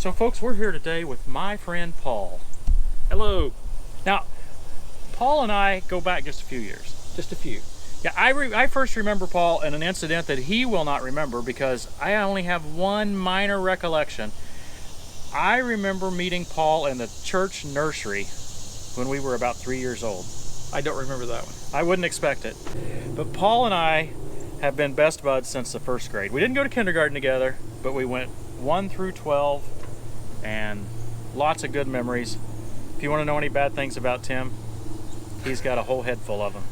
So folks, we're here today with my friend Paul. Hello. Now, Paul and I go back just a few years. Just a few. Yeah, I first remember Paul in an incident that he will not remember because I only have one minor recollection. I remember meeting Paul in the church nursery when we were about 3 years old. I don't remember that one. I wouldn't expect it. But Paul and I have been best buds since the first grade. We didn't go to kindergarten together, but we went 1 through 12 and lots of good memories. If you want to know any bad things about Tim, he's got a whole head full of them.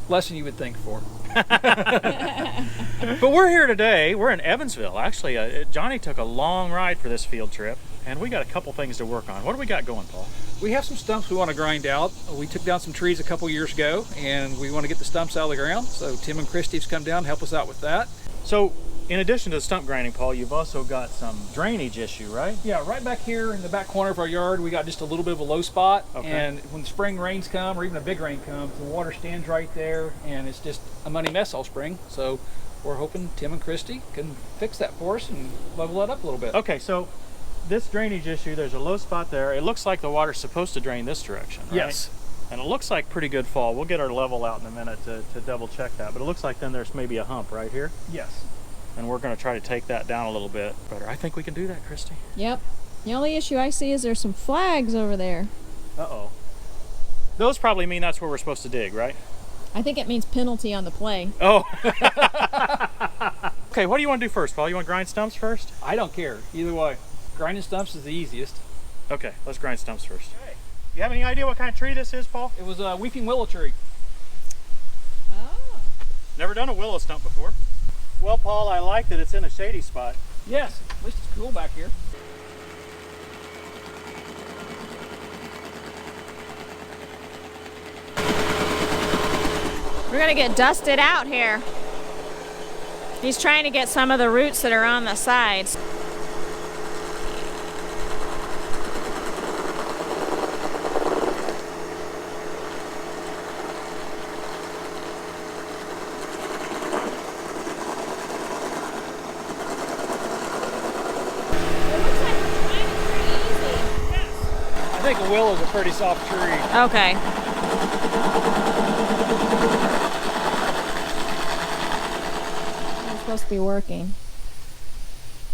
Less than you would think for. But we're here today. We're in Evansville. Actually, Johnny took a long ride for this field trip, and we got a couple things to work on. What do we got going, Paul? We have some stumps we want to grind out. We took down some trees a couple years ago, and we want to get the stumps out of the ground. So Tim and Christy's come down and help us out with that. So, in addition to the stump grinding, Paul, you've also got some drainage issue, right? Yeah, right back here in the back corner of our yard, we got just a little bit of a low spot. Okay. And when the spring rains come, or even a big rain comes, the water stands right there, and it's just a muddy mess all spring. So we're hoping Tim and Christy can fix that for us and level that up a little bit. Okay, so this drainage issue, there's a low spot there. It looks like the water's supposed to drain this direction, right? Yes. And it looks like pretty good fall. We'll get our level out in a minute to double check that. But it looks like then there's maybe a hump right here. Yes. And we're going to try to take that down a little bit better. I think we can do that, Christy. Yep. The only issue I see is there's some flags over there. Uh-oh. Those probably mean that's where we're supposed to dig, right? I think it means penalty on the play. Oh. Okay, what do you want to do first, Paul? You want to grind stumps first? I don't care. Either way. Grinding stumps is the easiest. Okay, let's grind stumps first. Okay. You have any idea what kind of tree this is, Paul? It was a weeping willow tree. Oh. Never done a willow stump before. Well, Paul, I like that it's in a shady spot. Yes, at least it's cool back here. We're gonna get dusted out here. He's trying to get some of the roots that are on the sides. I think a willow's a pretty soft tree. Okay. It's supposed to be working.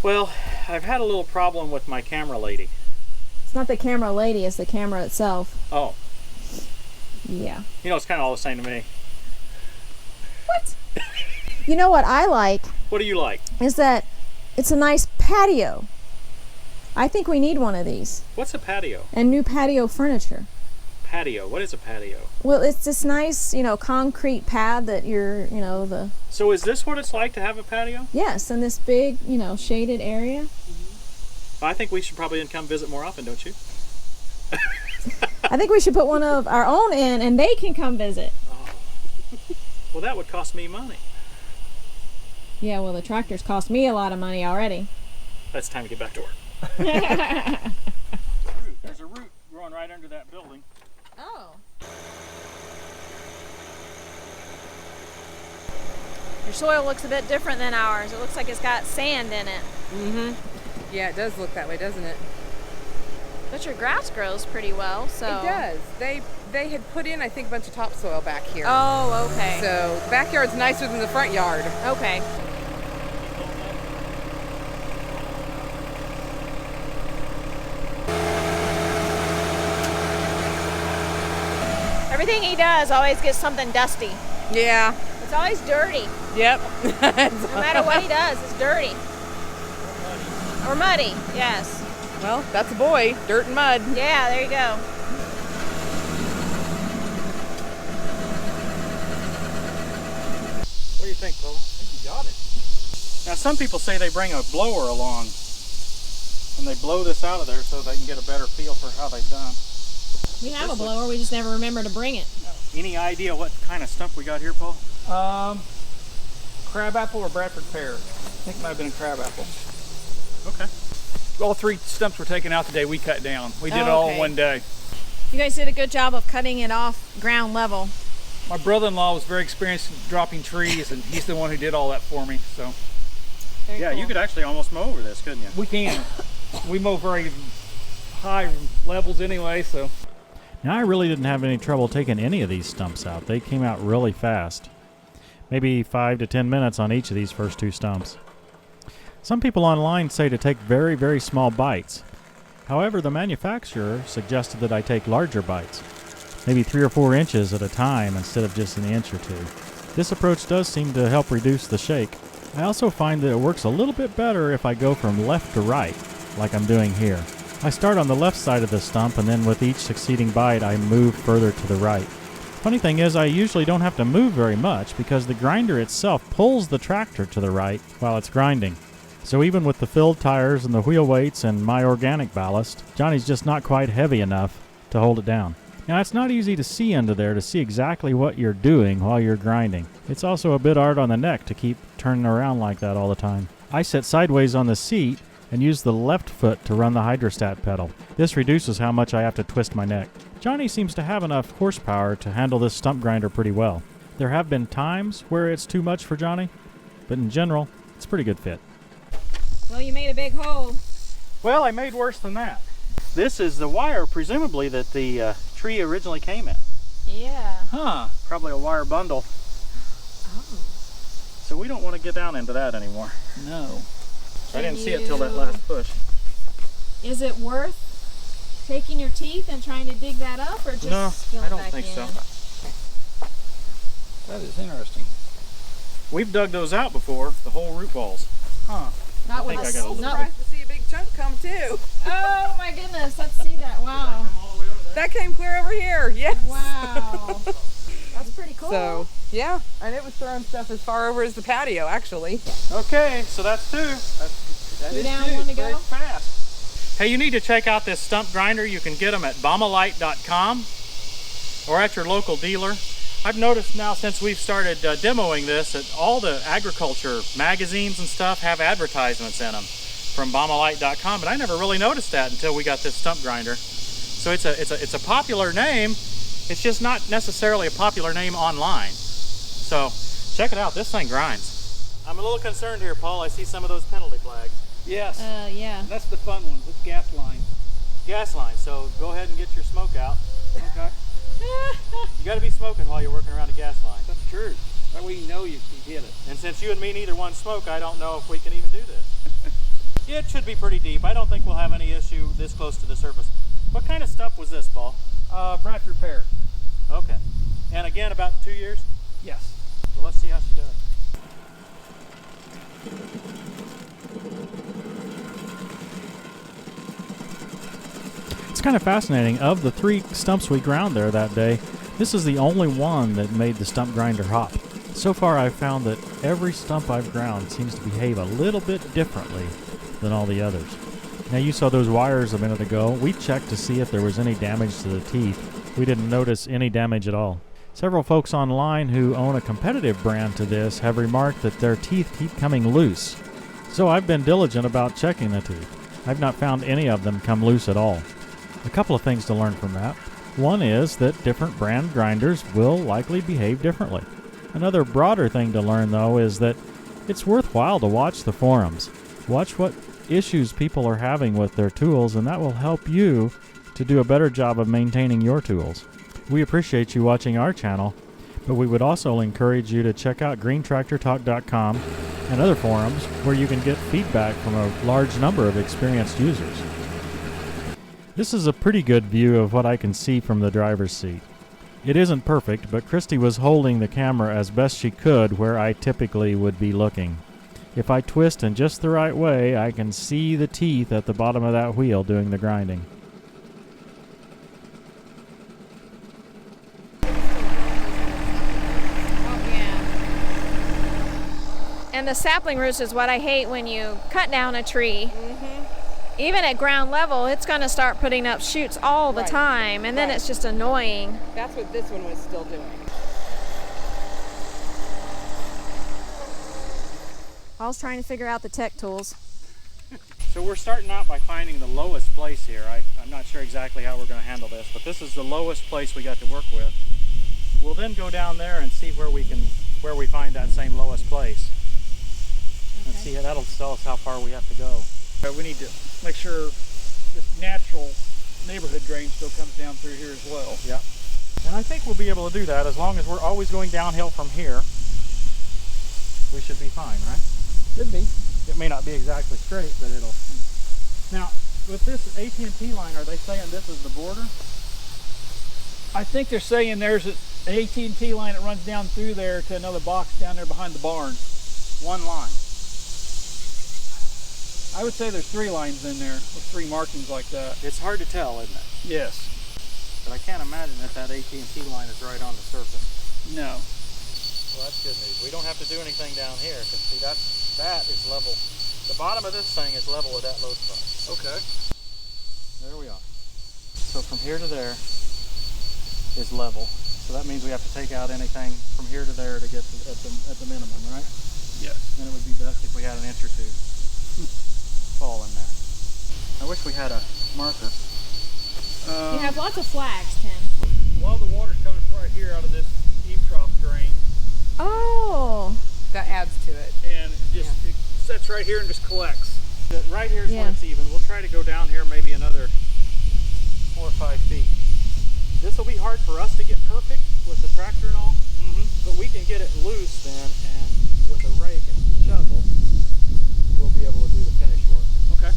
Well, I've had a little problem with my camera lady. It's not the camera lady, it's the camera itself. Oh, Yeah. you know, it's kind of all the same to me. What? You know what I like What do you like? is that it's a nice patio. I think we need one of these. What's a patio? And new patio furniture. Patio, what is a patio? Well, it's this nice, concrete pad that So is this what it's like to have a patio? yes, and this big, shaded area. I think we should probably come visit more often, don't you? I think we should put one of our own in and they can come visit. Oh. Well, that would cost me money. Yeah, well, the tractors cost me a lot of money already. It's time to get back to work. There's a root growing right under that building. Oh. Your soil looks a bit different than ours. It looks like it's got sand in it. Mm-hmm. Yeah, it does look that way, doesn't it? But your grass grows pretty well, so. It does. They had put in, I think, a bunch of topsoil back here. Oh, okay. So the backyard's nicer than the front yard. Okay. Everything he does always gets something dusty. Yeah. It's always dirty. Yep. No matter what he does, it's dirty. Or muddy, yes. Well, that's a boy. Dirt and mud. Yeah, there you go. What do you think, Paul? I think you got it. Now, some people say they bring a blower along and they blow this out of there so they can get a better feel for how they've done. We have a blower, we just never remember to bring it. Any idea what kind of stump we got here, Paul? Crabapple or Bradford pear. I think it might have been a crabapple. Okay. All 3 stumps were taken out today. We cut down. We did it all in one day. You guys did a good job of cutting it off ground level. My brother-in-law was very experienced in dropping trees, and he's the one who did all that for me. So Yeah, you could actually almost mow over this, couldn't you? we can. We mow very high levels anyway, so. Now, I really didn't have any trouble taking any of these stumps out. They came out really fast. Maybe 5 to 10 minutes on each of these first 2 stumps. Some people online say to take very, very small bites. However, the manufacturer suggested that I take larger bites, maybe 3 or 4 inches at a time instead of just an inch or 2. This approach does seem to help reduce the shake. I also find that it works a little bit better if I go from left to right, like I'm doing here. I start on the left side of the stump, and then with each succeeding bite I move further to the right. Funny thing is, I usually don't have to move very much because the grinder itself pulls the tractor to the right while it's grinding. So even with the filled tires and the wheel weights and my organic ballast, Johnny's just not quite heavy enough to hold it down. Now, it's not easy to see under there to see exactly what you're doing while you're grinding. It's also a bit hard on the neck to keep turning around like that all the time. I sit sideways on the seat and use the left foot to run the hydrostat pedal. This reduces how much I have to twist my neck. Johnny seems to have enough horsepower to handle this stump grinder pretty well. There have been times where it's too much for Johnny, but in general, it's a pretty good fit. Well, you made a big hole. Well, I made worse than that. This is the wire, presumably, that the tree originally came in. Yeah. Huh, probably a wire bundle. Oh. So we don't want to get down into that anymore. No. I didn't see it till that last push. Is it worth taking your teeth and trying to dig that up, or just No, fill I it don't back think in? so. That is interesting. We've dug those out before, the whole root balls. Huh. Not I with think a I got a little not Surprised to see a big chunk come too. Oh my goodness, let's see that. Wow. That came clear over here. Yes. Wow. That's pretty cool. So yeah, and it was throwing stuff as far over as the patio, actually. Okay, so that's 2. That You is down 2. one to Very go? fast. Hey, you need to check out this stump grinder. You can get them at Baumalight.com or at your local dealer. I've noticed now since we've started demoing this that all the agriculture magazines and stuff have advertisements in them from Baumalight.com, but I never really noticed that until we got this stump grinder. So it's a popular name. It's just not necessarily a popular name online. So check it out. This thing grinds. I'm a little concerned here, Paul. I see some of those penalty flags. Yes. yeah. That's the fun one. It's gas line. Gas line. So go ahead and get your smoke out. Okay. You got to be smoking while you're working around a gas line. That's true. That way you know you hit it. And since you and me neither one smoke, I don't know if we can even do this. It should be pretty deep. I don't think we'll have any issue this close to the surface. What kind of stuff was this, Paul? Bradford pear. Okay. And again, about 2 years? Yes. Well, let's see how she does. It's kind of fascinating. Of the 3 stumps we ground there that day, this is the only one that made the stump grinder hop. So far, I've found that every stump I've ground seems to behave a little bit differently than all the others. Now, you saw those wires a minute ago. We checked to see if there was any damage to the teeth. We didn't notice any damage at all. Several folks online who own a competitive brand to this have remarked that their teeth keep coming loose. So I've been diligent about checking the teeth. I've not found any of them come loose at all. A couple of things to learn from that. One is that different brand grinders will likely behave differently. Another broader thing to learn, though, is that it's worthwhile to watch the forums. Watch what issues people are having with their tools, and that will help you to do a better job of maintaining your tools. We appreciate you watching our channel, but we would also encourage you to check out greentractortalk.com and other forums where you can get feedback from a large number of experienced users. This is a pretty good view of what I can see from the driver's seat. It isn't perfect, but Christy was holding the camera as best she could where I typically would be looking. If I twist in just the right way, I can see the teeth at the bottom of that wheel doing the grinding. And the sapling roots is what I hate when you cut down a tree. Even at ground level, it's going to start putting up shoots all the time, and then it's just annoying. That's what this one was still doing. I was trying to figure out the tech tools. So we're starting out by finding the lowest place here. I'm not sure exactly how we're going to handle this, but this is the lowest place we got to work with. We'll then go down there and see where we find that same lowest place. And see, that'll tell us how far we have to go. But we need to make sure this natural neighborhood drain still comes down through here as well. Yeah. And I think we'll be able to do that as long as we're always going downhill from here. We should be fine, right? Should be. It may not be exactly straight, but it'll. Now, with this AT&T line, are they saying this is the border? I think they're saying there's an AT&T line that runs down through there to another box down there behind the barn. One line. I would say there's 3 lines in there with 3 markings like that. It's hard to tell, isn't it? Yes. But I can't imagine that AT&T line is right on the surface. No. Well, that's good news. We don't have to do anything down here, because see, that is level. The bottom of this thing is level with that load spot. Okay. There we are. So from here to there is level. So that means we have to take out anything from here to there to get at the minimum, right? Yes. And it would be best if we had an inch or 2 fall in there. I wish we had a marker. You have lots of flags, Tim. A lot of the water's coming from right here out of this eave trough drain. Oh. That adds to it. And it sets right here and just collects. Right here is where it's even. We'll try to go down here maybe another 4 or 5 feet. This will be hard for us to get perfect with the tractor and all, but we can get it loose then, and with a rake and shovel, we'll be able to do the finish work. Okay.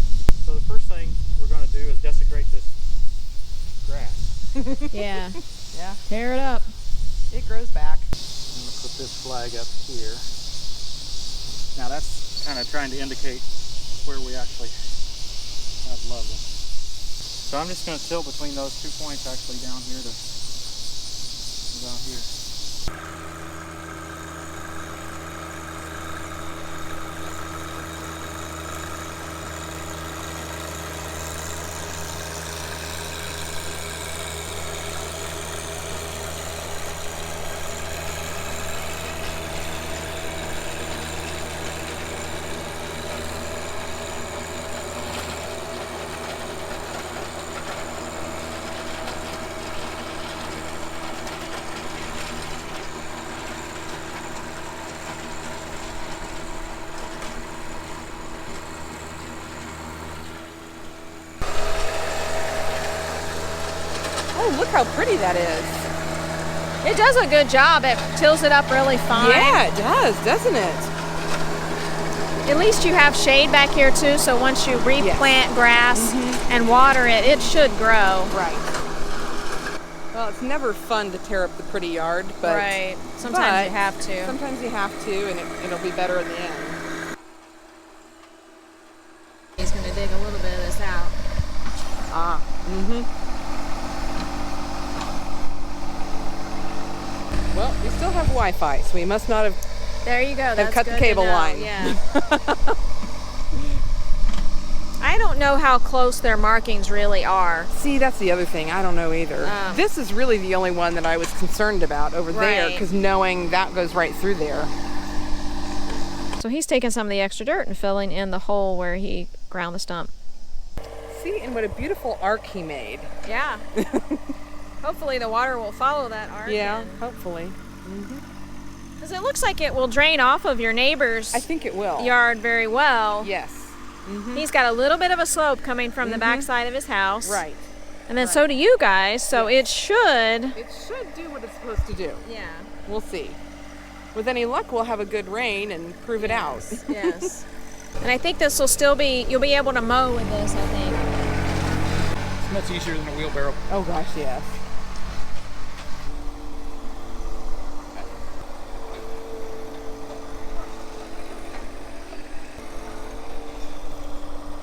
So the first thing we're going to do is desecrate this grass. Yeah. Yeah. Tear it up. It grows back. I'm going to put this flag up here. Now that's kind of trying to indicate where we actually have level. So I'm just going to tilt between those 2 points actually down here to about here. Oh, look how pretty that is. It does a good job. It tills it up really fine. Yeah, it does, doesn't it? At least you have shade back here too, so once you replant grass and water it, it should grow. Right. Well, it's never fun to tear up the pretty yard, but right. Sometimes you have to. Sometimes you have to, and it'll be better in the end. He's going to dig a little bit of this out. Ah. Well, we still have Wi-Fi, so we must not have. There you go. That's cut the good cable to know. line. Yeah. I don't know how close their markings really are. See, that's the other thing. I don't know either. This is really the only one that I was concerned about over there, because knowing that goes right through there. So he's taking some of the extra dirt and filling in the hole where he ground the stump. See, and what a beautiful arc he made. Yeah. Hopefully the water will follow that arc. Yeah, hopefully. Because it looks like it will drain off of your neighbor's I think it will. yard very well. Yes. He's got a little bit of a slope coming from the back side of his house. Right. And then so do you guys, so it should. It should do what it's supposed to do. Yeah. We'll see. With any luck, we'll have a good rain and prove it out. Yes. And I think this will still be, you'll be able to mow with this, I think. It's much easier than a wheelbarrow. Oh gosh, yes.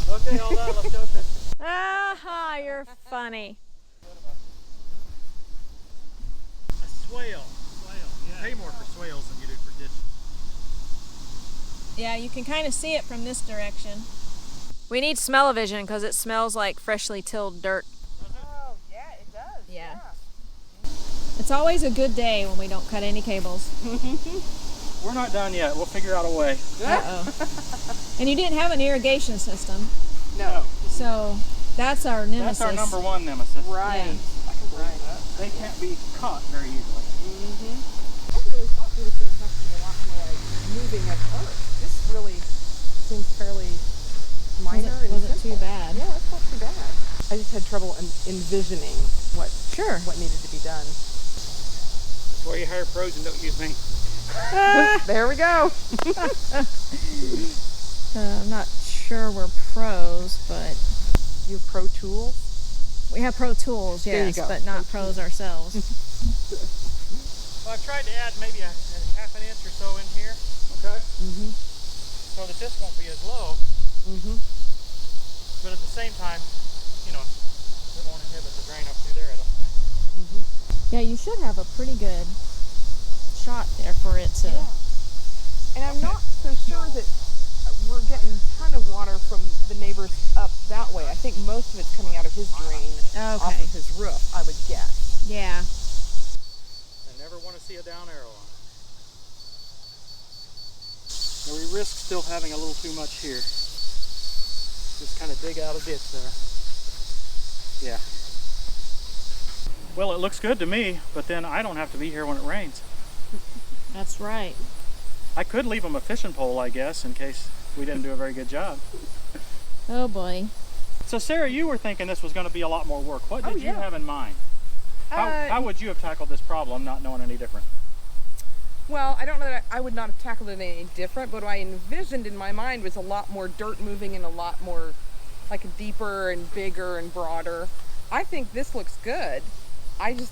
Okay, all done. Let's go, Kristen. Aha, you're funny. A swale. Yeah. Pay more for swales than you do for ditches. Yeah, you can kind of see it from this direction. We need smell-o-vision because it smells like freshly tilled dirt. Oh, yeah, it does. Yeah. It's always a good day when we don't cut any cables. We're not done yet. We'll figure out a way. Uh-oh. And you didn't have an irrigation system, No. so that's our nemesis. That's our number one nemesis. Right. I can believe that. They can't be caught very easily. I really thought there was going to have to be a lot more like moving of earth. This really seems fairly minor. Wasn't too bad. Yeah, that's not too bad. I just had trouble envisioning what needed to be done. That's why you hire pros and don't use me. There we go. I'm not sure we're pros, but You have Pro Tools? we have pro tools, There you yes, go. but not pros ourselves. Well, I've tried to add maybe a half an inch or so in here. Okay. So that this won't be as low. But at the same time, you know, it won't inhibit the drain up through there, I don't think. Yeah, you should have a pretty good shot there for it to. And I'm not so sure that we're getting a ton of water from the neighbors up that way. I think most of it's coming out of his drain off of his roof, I would guess. Yeah. I never want to see a down arrow on it. Now we risk still having a little too much here. Just kind of dig out a ditch there. Yeah. Well, it looks good to me, but then I don't have to be here when it rains. That's right. I could leave them a fishing pole, I guess, in case we didn't do a very good job. Oh boy. So Sarah, you were thinking this was going to be a lot more work. What did you have in mind? How would you have tackled this problem not knowing any different? Well, I don't know that I would not have tackled it any different, but what I envisioned in my mind was a lot more dirt moving and a lot more, like a deeper and bigger and broader. I think this looks good. I just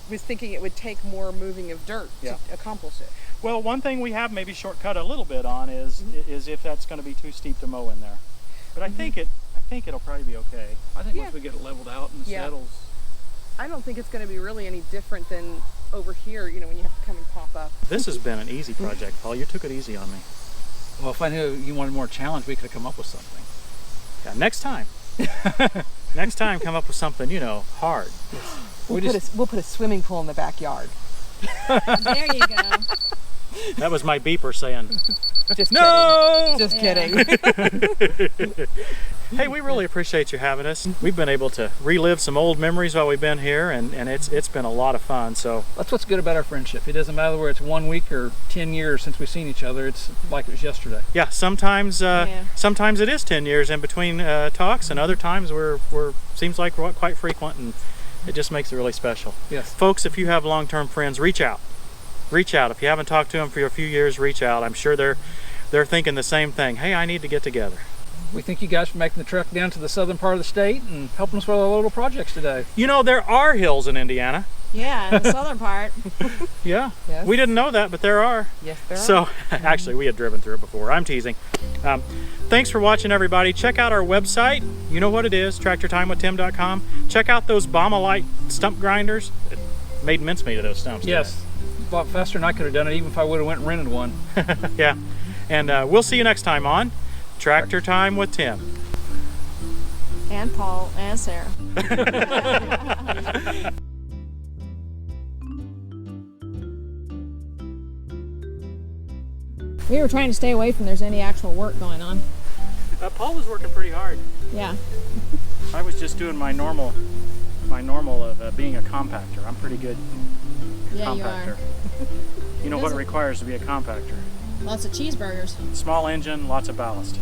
was thinking it would take more moving of dirt to accomplish it. Well, one thing we have maybe shortcut a little bit on is if that's going to be too steep to mow in there. But I think it'll probably be okay. I think once we get it leveled out and settles. I don't think it's going to be really any different than over here, you know, when you have to come and pop up. This has been an easy project, Paul. You took it easy on me. Well, if I knew you wanted more challenge, we could have come up with something. Yeah, next time. Next time, come up with something, you know, hard. We'll put a swimming pool in the backyard. There you go. That was my beeper saying, Just no! Just kidding. Hey, we really appreciate you having us. We've been able to relive some old memories while we've been here, and it's been a lot of fun. So That's what's good about our friendship. It doesn't matter whether it's 1 week or 10 years since we've seen each other. It's like it was yesterday. yeah, sometimes sometimes it is 10 years in between talks, and other times we're seems like we're quite frequent, and it just makes it really special. Yes. Folks, if you have long-term friends, reach out. Reach out. If you haven't talked to them for a few years, reach out. I'm sure they're thinking the same thing. Hey, I need to get together. We thank you guys for making the trek down to the southern part of the state and helping us with our little projects today. You know, there are hills in Indiana. Yeah, in the southern part. Yeah. Yes. We didn't know that, but there are. Yes, there are. So, actually, we had driven through it before. I'm teasing. Thanks for watching, everybody. Check out our website. You know what it is, tractortimewithtim.com. Check out those Baumalight Stump grinders. It made mincemeat of those stumps. Yes. A lot faster than I could have done it, even if I would have went and rented one. Yeah. And we'll see you next time on Tractor Time with Tim. And Paul and Sarah. We were trying to stay away from there's any actual work going on. Paul was working pretty hard. Yeah. I was just doing my normal of being a compactor. I'm pretty good Yeah, you compactor. are. You know what it requires to be a compactor. Lots of cheeseburgers. Small engine, lots of ballast.